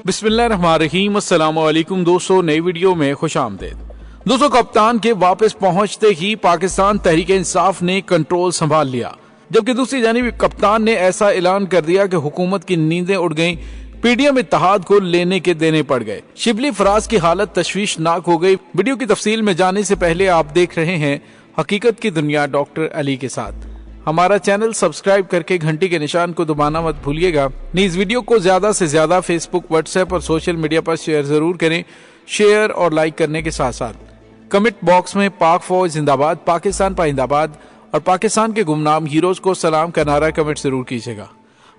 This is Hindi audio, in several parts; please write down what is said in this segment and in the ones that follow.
बिस्मिल्लाहिर्रहमानिर्रहीम। अस्सलाम वालेकुम दोस्तों, नई वीडियो में खुश आमदीद। दोस्तों, कप्तान के वापस पहुंचते ही पाकिस्तान तहरीक इंसाफ ने कंट्रोल संभाल लिया, जबकि दूसरी जानिब कप्तान ने ऐसा ऐलान कर दिया कि हुकूमत की नींदें उड़ गईं, पीडीएम इत्तेहाद को लेने के देने पड़ गए। शिबली फराज की हालत तशवीशनाक हो गई। वीडियो की तफसील में जाने से पहले आप देख रहे हैं हकीकत की दुनिया डॉक्टर अली के साथ। हमारा चैनल सब्सक्राइब करके घंटी के निशान को दबाना मत भूलिएगा। इस वीडियो को ज्यादा से ज्यादा फेसबुक, व्हाट्सएप और सोशल मीडिया पर शेयर जरूर करें। शेयर और लाइक करने के साथ साथ कमेंट बॉक्स में पाक फौज जिंदाबाद, पाकिस्तान पाइंदाबाद और पाकिस्तान के गुमनाम हीरोज को सलाम का नारा कमेंट जरूर कीजिएगा।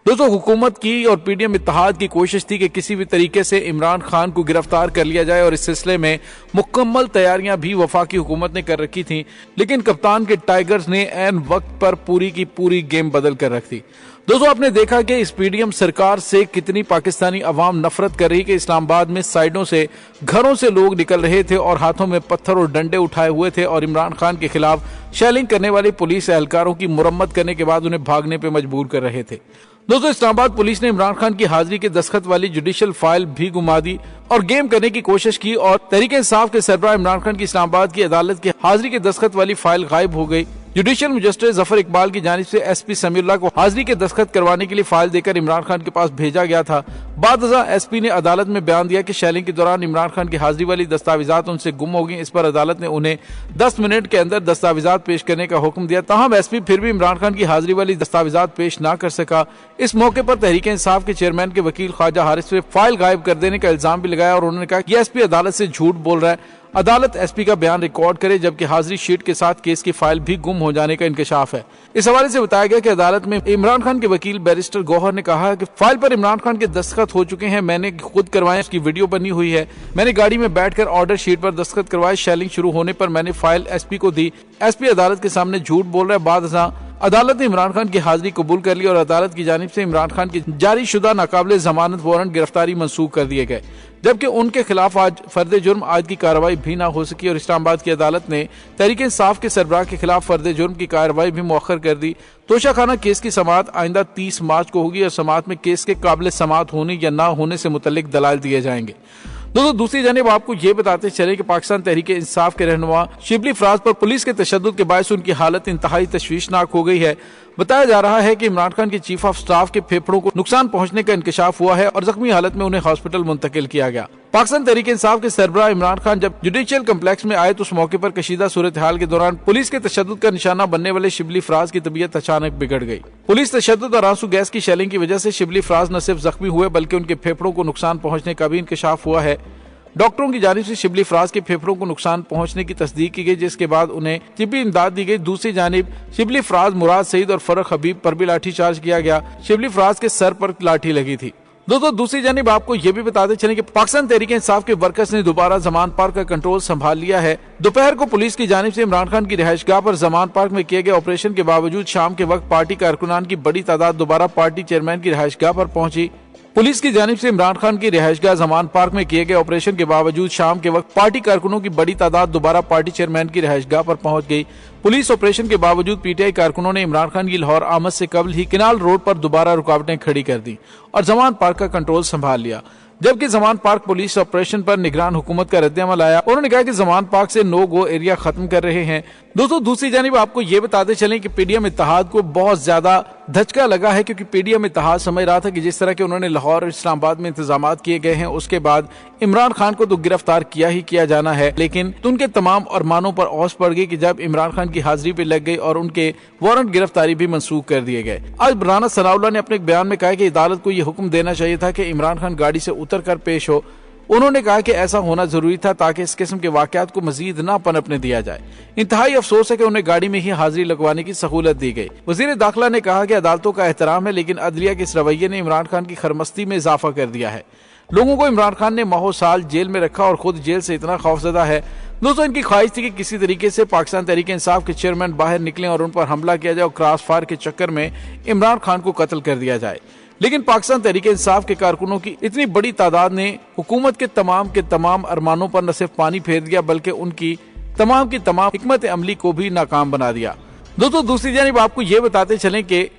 दोस्तों, हुकूमत की और पीडीएम इत्तेहाद की कोशिश थी कि किसी भी तरीके से इमरान खान को गिरफ्तार कर लिया जाए और इस सिलसिले में मुकम्मल तैयारियां भी वफाकी हुकूमत ने कर रखी थी, लेकिन कप्तान के टाइगर्स ने ऐन वक्त पर पूरी की पूरी गेम बदल कर रख दी। दोस्तों, आपने देखा कि इस पीडीएम सरकार से कितनी पाकिस्तानी अवाम नफरत कर रही कि इस्लामाबाद में साइडों से, घरों से लोग निकल रहे थे और हाथों में पत्थर और डंडे उठाए हुए थे और इमरान खान के खिलाफ शेलिंग करने वाले पुलिस एहलकारों की मुरम्मत करने के बाद उन्हें भागने पर मजबूर कर रहे थे। दोस्तों, इस्लामाबाद पुलिस ने इमरान खान की हाजिरी के दस्तखत वाली जुडिशियल फाइल भी गुमा दी और गेम करने की कोशिश की और तहरीक इंसाफ के सरबराह इमरान खान की इस्लामाबाद की अदालत की हाजिरी के दस्तखत वाली फाइल गायब हो गई। जुडिशियल मजिस्ट्रेट जफर इकबाल की जानिब से एसपी समीउल्लाह को हाजिरी के दस्तखत करवाने के लिए फाइल देकर इमरान खान के पास भेजा गया था। बाद एसपी ने अदालत में बयान दिया कि शेलिंग के दौरान इमरान खान की हाजिरी वाली दस्तावेजात उनसे गुम हो गई। इस पर अदालत ने उन्हें 10 मिनट के अंदर दस्तावेजात पेश करने का हुक्म दिया। ताहम एसपी फिर भी इमरान खान की हाजिरी वाली दस्तावेजात पेश न कर सका। इस मौके पर तहरीक इंसाफ के चेयरमैन के वकील ख्वाजा हारिस पे फाइल गायब कर देने का इल्जाम भी लगाया और उन्होंने कहा कि एसपी अदालत से झूठ बोल रहा है। अदालत एसपी का बयान रिकॉर्ड करे, जबकि हाजिरी शीट के साथ केस की फाइल भी गुम हो जाने का इंकशाफ है। इस हवाले से बताया गया कि अदालत में इमरान खान के वकील बैरिस्टर गौहर ने कहा कि फाइल पर इमरान खान के दस्तखत हो चुके हैं, मैंने खुद करवाए, उसकी वीडियो बनी हुई है, मैंने गाड़ी में बैठकर ऑर्डर शीट पर दस्तखत करवाए। शेलिंग शुरू होने पर मैंने फाइल एसपी को दी। एसपी अदालत के सामने झूठ बोल रहा है। बाद अदालत ने इमरान खान की हाजिरी कबूल कर ली और अदालत की जानिब से इमरान खान की जारी शुदा नाकाबिले जमानत वारंट गिरफ्तारी मंसूख कर दिए गए, जबकि उनके खिलाफ आज फर्द जुर्म आज की कार्रवाई भी ना हो सकी और इस्लामाबाद की अदालत ने तहरीक इंसाफ के सरबराह के खिलाफ फर्द जुर्म की कार्रवाई भी मुअख्खर कर दी। तोशाखाना केस की समाअत आइंदा 30 मार्च को होगी और समाअत में केस के काबिल समाअत होने या ना होने से मुतल्लिक दलाइल दिए जाएंगे। दोस्तों, दूसरी जानिब आपको ये बताते चले कि पाकिस्तान तहरीक इंसाफ के रहनुमा शिबली फराज पर पुलिस के तशद्दुद के बायस उनकी हालत इंतहाई तशवीशनाक हो गई है। बताया जा रहा है कि इमरान खान के चीफ ऑफ स्टाफ के फेफड़ों को नुकसान पहुंचने का इंकशाफ हुआ है और जख्मी हालत में उन्हें हॉस्पिटल मुंतकिल किया गया। पाकिस्तान तहरीक इंसाफ के सरबराह इमरान खान जब जुडिशियल कम्प्लेक्स में आए तो उस मौके पर कशीदा सूरत हाल के दौरान पुलिस के तशद्दुद का निशाना बनने वाले शिबली फराज की तबीयत अचानक बिगड़ गई। पुलिस तशद्दुद और आंसू गैस की शेलिंग की वजह से शिबली फराज न सिर्फ जख्मी हुए बल्कि उनके फेफड़ों को नुकसान पहुंचने का भी इंकशाफ हुआ है। डॉक्टरों की जानिब से शिबली फराज के फेफड़ों को नुकसान पहुंचने की तस्दीक की गई, जिसके बाद उन्हें तिब्बी इमदाद दी गई। दूसरी जानिब शिबली फराज, मुराद सईद और फरक हबीब पर भी लाठीचार्ज किया गया। शिबली फराज के सर पर लाठी लगी थी। दोस्तों, दूसरी जानिब आपको ये भी बताते चलें कि पाकिस्तान तहरीक इंसाफ के वर्कर्स ने दोबारा जमान पार्क का कंट्रोल संभाल लिया है। दोपहर को पुलिस की जानिब से इमरान खान की रिहाइशगाह पर जमान पार्क में किए गए ऑपरेशन के बावजूद शाम के वक्त पार्टी कारकुनान की बड़ी तादाद दोबारा पार्टी चेयरमैन की रिहाइशगाह पर पहुंची। पुलिस की जानिब से इमरान खान की रिहाइशगाह जमान पार्क में किए गए ऑपरेशन के बावजूद शाम के वक्त पार्टी कारकुनों की बड़ी तादाद दोबारा पार्टी चेयरमैन की रिहाइशगाह पर पहुंच गई। पुलिस ऑपरेशन के बावजूद पीटीआई कारकुनों ने इमरान खान की लाहौर आमद से कबल ही किनाल रोड पर दोबारा रुकावटें खड़ी कर दी और जमान पार्क का कंट्रोल संभाल लिया, जबकि जमान पार्क पुलिस ऑपरेशन पर निगरान हुकूमत का रद्द-ए-अमल आया। उन्होंने कहा कि जमान पार्क से नो गो एरिया खत्म कर रहे हैं। दोस्तों, दूसरी जानिब आपको ये बताते चलें कि पीडीएम इत्तेहाद को बहुत ज्यादा धचका लगा है, क्योंकि पीडीएम इत्तेहाद समझ रहा था कि जिस तरह के उन्होंने लाहौर और इस्लामाबाद में इंतजाम किए गए हैं उसके बाद इमरान खान को तो गिरफ्तार किया ही किया जाना है, लेकिन उनके तमाम अरमानों पर ओस पड़ गई कि जब इमरान खान की हाजिरी पे लग गई और उनके वारंट गिरफ्तारी भी मंसूख कर दिए गए। आज राना सनाउल्लाह ने अपने एक बयान में कहा कि अदालत को यह हुक्म देना चाहिए था कि इमरान खान गाड़ी से उतर कर पेश हो। उन्होंने कहा कि ऐसा होना जरूरी था ताकि इस किस्म के वाकयात को मजीद न पनपने दिया जाए। इंतहाई अफसोस है कि उन्हें गाड़ी में ही हाजिरी लगवाने की सहूलत दी गई। वजीर दाखिला ने कहा कि अदालतों का एहतराम है, लेकिन अदलिया के इस रवैये ने इमरान खान की खरमस्ती में इजाफा कर दिया है। लोगों को इमरान खान ने माहो साल जेल में रखा और खुद जेल से इतना खौफजदा है। दोस्तों, इनकी ख्वाहिश थी कि किसी तरीके से पाकिस्तान तहरीक इंसाफ के चेयरमैन बाहर निकलें और उन पर हमला किया जाए और क्रॉस फायर के चक्कर में इमरान खान को कत्ल कर दिया जाए, लेकिन पाकिस्तान तहरीक इंसाफ के कारकुनों की इतनी बड़ी तादाद ने हुकूमत के तमाम अरमानों पर न सिर्फ पानी फेर दिया बल्कि उनकी तमाम की तमाम हिकमत अमली को भी नाकाम बना दिया। दोस्तों, दूसरी जानिब आपको ये बताते चलें कि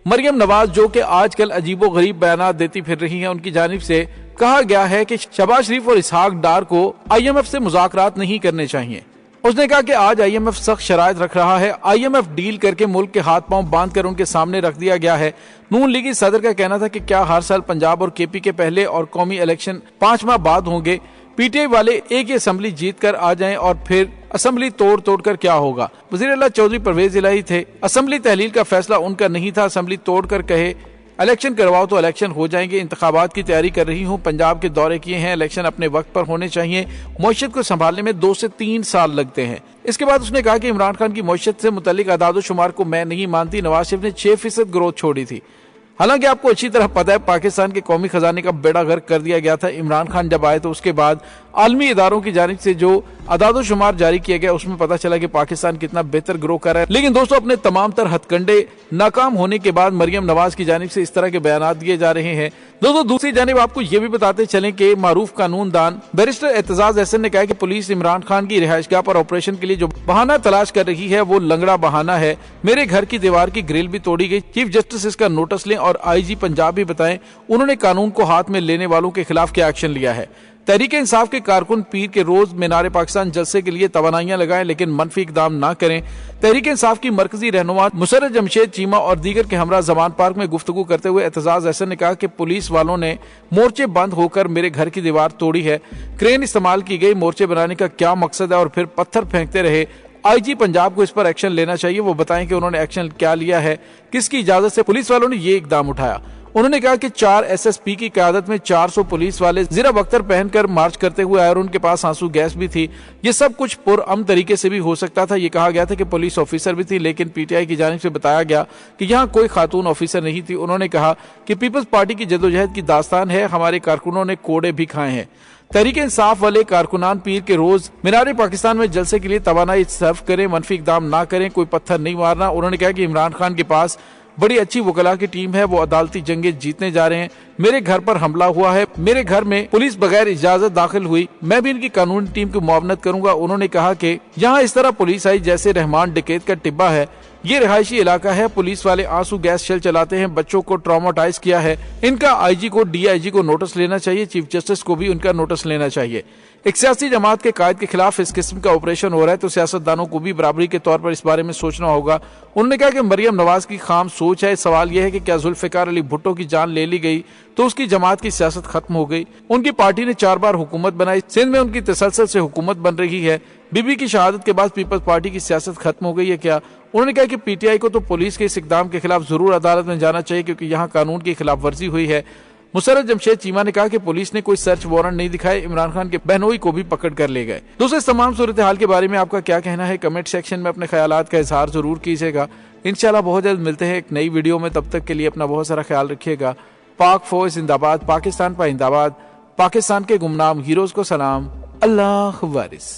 मरियम नवाज जो कि आजकल अजीबो गरीब बयानात देती फिर रही हैं, उनकी जानिब से कहा गया है कि शहबाज शरीफ और इसहाक डार को IMF से मुज़ाकरात नहीं करने चाहिए। उसने कहा कि आज IMF सख्त शराइत रख रहा है। IMF डील करके मुल्क के हाथ पांव बांध कर उनके सामने रख दिया गया है। नून लीगी सदर का कहना था कि क्या हर साल पंजाब और KP के पहले और कौमी इलेक्शन 5 माह बाद होंगे। PTI वाले एक ही असेंबली जीत कर आ जाएं और फिर असेंबली तोड़ कर क्या होगा। वज़ीर आला चौधरी परवेज इलाही थे। असेंबली तहलील का फैसला उनका नहीं था। असेंबली तोड़ कर कहे इलेक्शन करवाओ तो इलेक्शन हो जाएंगे। इंतखाबात की तैयारी कर रही हूँ, पंजाब के दौरे किए हैं, इलेक्शन अपने वक्त पर होने चाहिए। मईशत को संभालने में 2 से 3 साल लगते हैं। इसके बाद उसने कहा कि इमरान खान की मईशत से मुतल्लिक अदाद-ओ-शुमार को मैं नहीं मानती। नवाज शरीफ ने 6% ग्रोथ छोड़ी थी। हालांकि आपको अच्छी तरह पता है पाकिस्तान के कौमी खजाने का बेड़ा गर्क कर दिया गया था। इमरान खान जब आए तो उसके बाद आलमी इदारों की जानिब से जो अदाद-ओ-शुमार जारी किया गया उसमें पता चला कि पाकिस्तान कितना बेहतर ग्रो कर रहा है। लेकिन दोस्तों, अपने तमाम तर हथकंडे नाकाम होने के बाद मरियम नवाज की जानिब से इस तरह के बयान दिए जा रहे हैं। दोस्तों, दूसरी जानिब आपको ये भी बताते चलें कि मारूफ कानूनदान बैरिस्टर एतजाज अहसन ने कहा कि पुलिस इमरान खान की रिहाइशगाह पर ऑपरेशन के लिए जो बहाना तलाश कर रही है वो लंगड़ा बहाना है। मेरे घर की दीवार की ग्रिल भी तोड़ी गई। चीफ जस्टिस इसका नोटिस लें और IG पंजाब भी बताएं उन्होंने कानून को हाथ में लेने वालों के खिलाफ क्या एक्शन लिया है। तहरीक इंसाफ के कारकुन पीर के रोज मीनार पाकिस्तान जलसे के लिए तवानाइयां लगाएं लेकिन मनफी इकदाम ना करें। तहरीक इंसाफ की मरकजी रहनुमा मुसर्रत जमशेद चीमा और दीगर के हमरा जमान पार्क में गुफ्तगू करते हुए एतजाज अहसन ने कहा कि पुलिस वालों ने मोर्चे बंद होकर मेरे घर की दीवार तोड़ी है। क्रेन इस्तेमाल की गई। मोर्चे बनाने का क्या मकसद है और फिर पत्थर फेंकते रहे। IG पंजाब को इस पर एक्शन लेना चाहिए। वो बताएं कि उन्होंने एक्शन क्या लिया है, किसकी इजाजत से पुलिस वालों ने ये इकदाम उठाया। उन्होंने कहा कि 4 SSP की क़यादत में 400 पुलिस वाले ज़िरा बख्तर पहनकर मार्च करते हुए आए और उनके पास आंसू गैस भी थी। ये सब कुछ पुरअमन तरीके से भी हो सकता था। ये कहा गया था कि पुलिस ऑफिसर भी थी, लेकिन PTI की जानिब से बताया गया कि यहाँ कोई खातून ऑफिसर नहीं थी। उन्होंने कहा कि पीपल्स पार्टी की जद्दोजहद की दास्तान है, हमारे कारकुनों ने कोड़े भी खाए हैं। तहरीक इंसाफ वाले कारकुनान पीर के रोज मीनार पाकिस्तान में जलसे के लिए तवानाई सर्व करें, मनफी इकदाम ना करें, कोई पत्थर नहीं मारना। उन्होंने कहा कि इमरान खान के पास बड़ी अच्छी वकला की टीम है, वो अदालती जंगें जीतने जा रहे हैं। मेरे घर पर हमला हुआ है, मेरे घर में पुलिस बगैर इजाजत दाखिल हुई, मैं भी इनकी कानूनी टीम की मुआवनत करूंगा। उन्होंने कहा कि यहाँ इस तरह पुलिस आई जैसे रहमान डकैत का टिब्बा है। ये रिहायशी इलाका है। पुलिस वाले आंसू गैस शेल चलाते हैं, बच्चों को ट्रॉमाटाइज किया है। इनका IG को DIG को नोटिस लेना चाहिए। चीफ जस्टिस को भी उनका नोटिस लेना चाहिए। एक सियासी जमात के कायद के खिलाफ इस किस्म का ऑपरेशन हो रहा है तो सियासतदानों को भी बराबरी के तौर पर इस बारे में सोचना होगा। उन्होंने कहा कि मरियम नवाज की खाम सोच है। सवाल यह है कि क्या जुल्फिकार अली भुट्टो की जान ले ली गई तो उसकी जमात की सियासत खत्म हो गई। उनकी पार्टी ने 4 बार हुकूमत बनाई, सिंध में उनकी तसलसल से हुकूमत बन रही है। बीबी की शहादत के बाद पीपल्स पार्टी की सियासत खत्म हो गई है क्या? उन्होंने कहा कि PTI को तो पुलिस के इस इकदाम के खिलाफ जरूर अदालत में जाना चाहिए क्योंकि यहाँ कानून की खिलाफ वर्जी हुई है। मुसर्रत जमशेद चीमा ने कहा कि पुलिस ने कोई सर्च वारंट नहीं दिखाए, इमरान खान के बहनोई को भी पकड़ कर ले गए। दोस्तों, इस तमाम सूरत हाल के बारे में आपका क्या कहना है? कमेंट सेक्शन में अपने ख्यालात का इजहार जरूर कीजिएगा। इंशाल्लाह बहुत जल्द मिलते हैं एक नई वीडियो में। तब तक के लिए अपना बहुत सारा ख्याल रखिएगा। पाक फौज जिंदाबाद, पाकिस्तान पाइंदाबाद, पाकिस्तान के गुमनाम हीरोज को सलाम। अल्लाह वारिस।